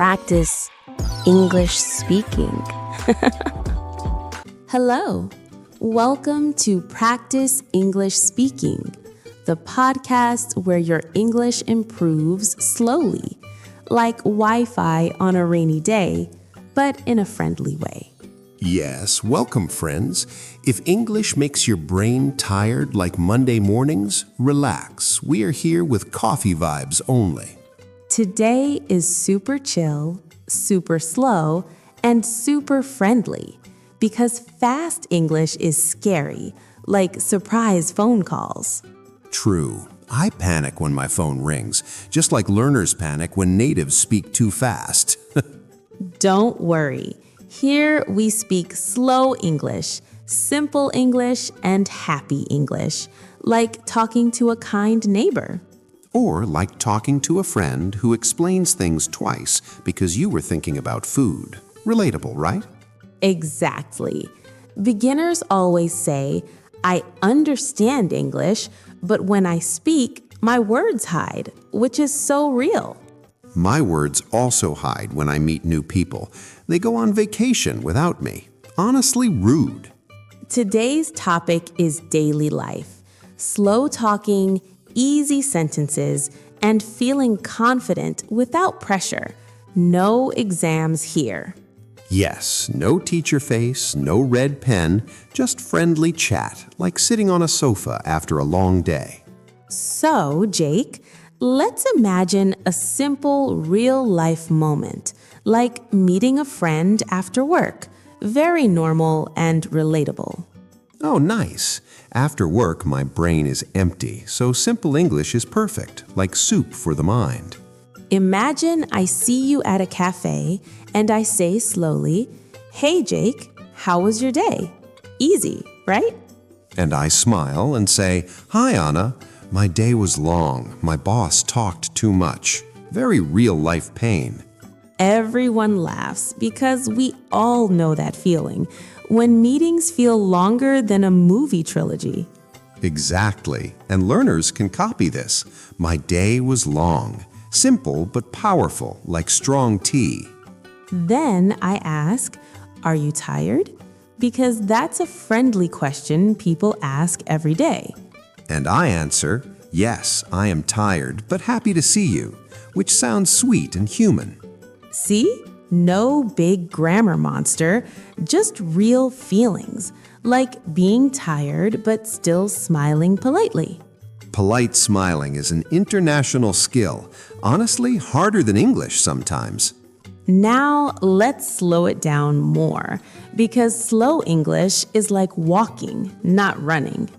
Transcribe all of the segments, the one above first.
practice English speaking. Hello, welcome to Practice English Speaking, the podcast where your English improves slowly, like Wi-Fi on a rainy day, but in a friendly way. Yes, welcome friends. If English makes your brain tired like Monday mornings, relax. We are here with coffee vibes only. Today is super chill, super slow, and super friendly because fast English is scary, like surprise phone calls. True. I panic when my phone rings, just like learners panic when natives speak too fast. Don't worry. Here we speak slow English, simple English, and happy English, like talking to a kind neighbor. Or like talking to a friend who explains things twice because you were thinking about food. Relatable, right? Exactly. Beginners always say, I understand English, but when I speak, my words hide, which is so real. My words also hide when I meet new people. They go on vacation without me. Honestly rude. Today's topic is daily life. Slow talking, easy sentences, and feeling confident without pressure. No exams here. Yes, no teacher face, no red pen, just friendly chat, like sitting on a sofa after a long day. So, Jake, let's imagine a simple real-life moment, like meeting a friend after work. Very normal and relatable. Oh, nice. After work, my brain is empty, so simple English is perfect, like soup for the mind. Imagine I see you at a cafe and I say slowly, "Hey, Jake, how was your day?" Easy, right? And I smile and say, "Hi, Anna. My day was long. My boss talked too much." Very real-life pain. Everyone laughs because we all know that feeling when meetings feel longer than a movie trilogy. Exactly. And learners can copy this. My day was long. Simple but powerful, like strong tea. Then I ask, "Are you tired?" Because that's a friendly question people ask every day. And I answer, "Yes, I am tired, but happy to see you," which sounds sweet and human. See? No big grammar monster, just real feelings, like being tired but still smiling politely. Polite smiling is an international skill, honestly harder than English sometimes. Now let's slow it down more, because slow English is like walking, not running.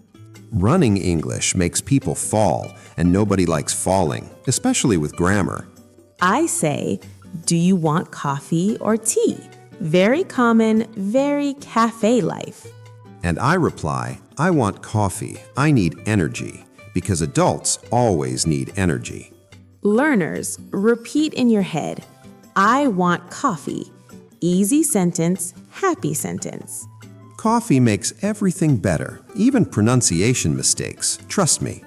Running English makes people fall, and nobody likes falling, especially with grammar. I say, "Do you want coffee or tea?" Very common, very cafe life. And I reply, "I want coffee. I need energy," because adults always need energy. Learners, repeat in your head, "I want coffee." Easy sentence, happy sentence. Coffee makes everything better, even pronunciation mistakes. Trust me.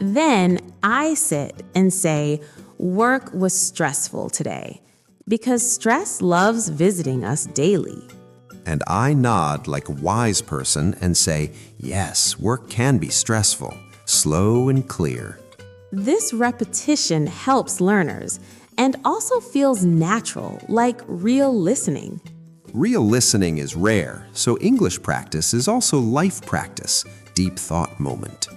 Then I sit and say, "Work was stressful today," because stress loves visiting us daily. And I nod like a wise person and say, "Yes, work can be stressful." Slow and clear. This repetition helps learners and also feels natural, like real listening. Real listening is rare, so English practice is also life practice, deep thought moment.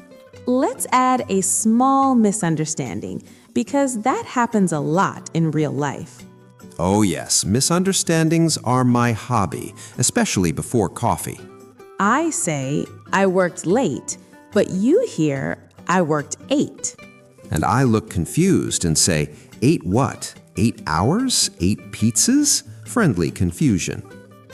Let's add a small misunderstanding because that happens a lot in real life. Oh yes, misunderstandings are my hobby, especially before coffee. I say, "I worked late," but you hear, "I worked 8." And I look confused and say, "8 what? 8 hours? 8 pizzas?" Friendly confusion.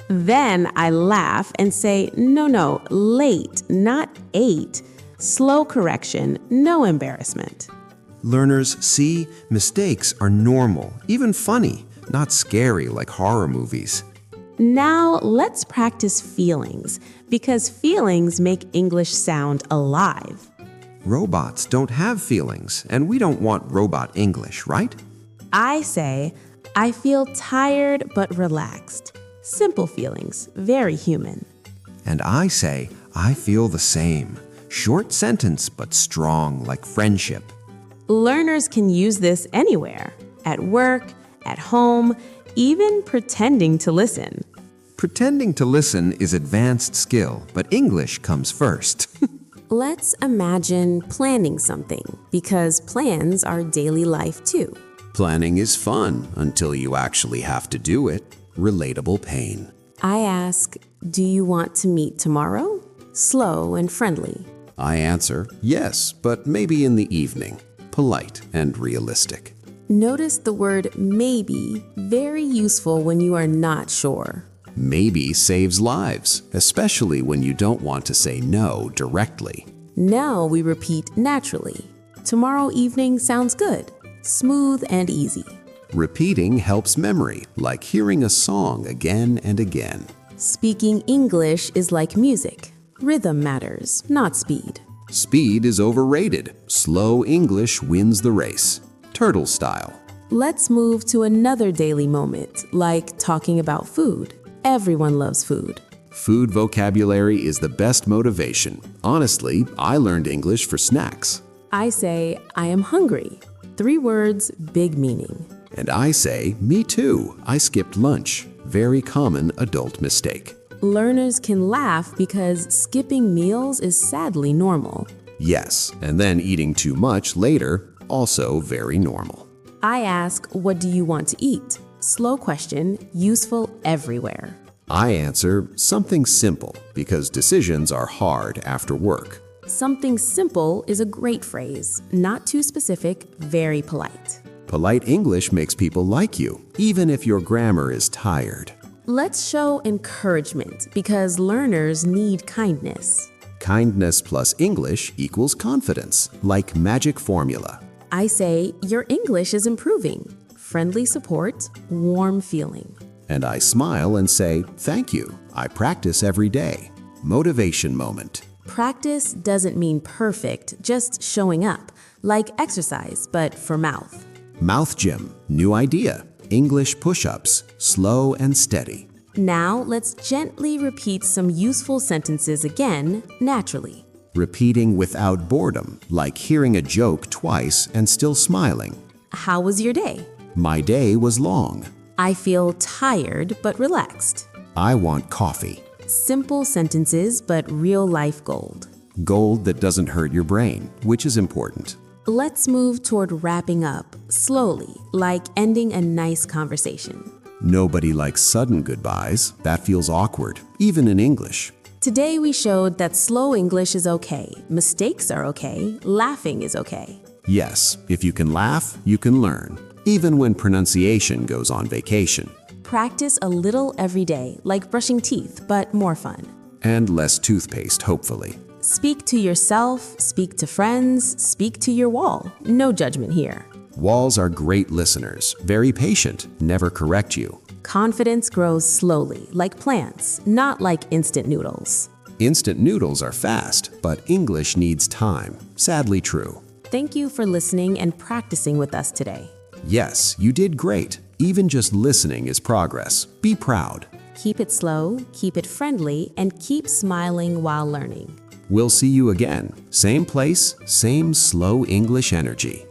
Then I laugh and say, no, late, not 8. Slow correction, no embarrassment. Learners, see, mistakes are normal, even funny, not scary like horror movies. Now let's practice feelings, because feelings make English sound alive. Robots don't have feelings, and we don't want robot English, right? I say, I feel tired but relaxed. Simple feelings, very human. And I say, I feel the same. Short sentence, but strong, like friendship. Learners can use this anywhere, at work, at home, even pretending to listen. Pretending to listen is advanced skill, but English comes first. Let's imagine planning something, because plans are daily life too. Planning is fun until you actually have to do it. Relatable pain. I ask, do you want to meet tomorrow? Slow and friendly. I answer, yes, but maybe in the evening. Polite and realistic. Notice the word maybe, very useful when you are not sure. Maybe saves lives, especially when you don't want to say no directly. Now we repeat naturally. Tomorrow evening sounds good, smooth and easy. Repeating helps memory, like hearing a song again and again. Speaking English is like music. Rhythm matters, not speed. Speed is overrated. Slow English wins the race. Turtle style. Let's move to another daily moment, like talking about food. Everyone loves food. Food vocabulary is the best motivation. Honestly, I learned English for snacks. I say, I am hungry. 3 words, big meaning. And I say, me too. I skipped lunch. Very common adult mistake. Learners can laugh because skipping meals is sadly normal. Yes, and then eating too much later, also very normal. I ask, what do you want to eat? Slow question, useful everywhere. I answer, something simple, because decisions are hard after work. Something simple is a great phrase, not too specific, very polite. Polite English makes people like you, even if your grammar is tired. Let's show encouragement because learners need kindness. Kindness plus English equals confidence, like magic formula. I say, your English is improving. Friendly support, warm feeling. And I smile and say, thank you. I practice every day. Motivation moment. Practice doesn't mean perfect, just showing up, like exercise, but for mouth. Mouth gym, new idea. English push-ups, slow and steady. Now let's gently repeat some useful sentences again, naturally. Repeating without boredom, like hearing a joke twice and still smiling. How was your day? My day was long. I feel tired but relaxed. I want coffee. Simple sentences but real life gold. Gold that doesn't hurt your brain, which is important. Let's move toward wrapping up, slowly, like ending a nice conversation. Nobody likes sudden goodbyes. That feels awkward, even in English. Today we showed that slow English is okay, mistakes are okay, laughing is okay. Yes, if you can laugh, you can learn, even when pronunciation goes on vacation. Practice a little every day, like brushing teeth, but more fun. And less toothpaste, hopefully. Speak to yourself, speak to friends, speak to your wall. No judgment here. Walls are great listeners, very patient, never correct you. Confidence grows slowly, like plants, not like instant noodles. Instant noodles are fast, but English needs time. Sadly true. Thank you for listening and practicing with us today. Yes, you did great. Even just listening is progress. Be proud. Keep it slow, keep it friendly, and keep smiling while learning. We'll see you again. Same place, same slow English energy.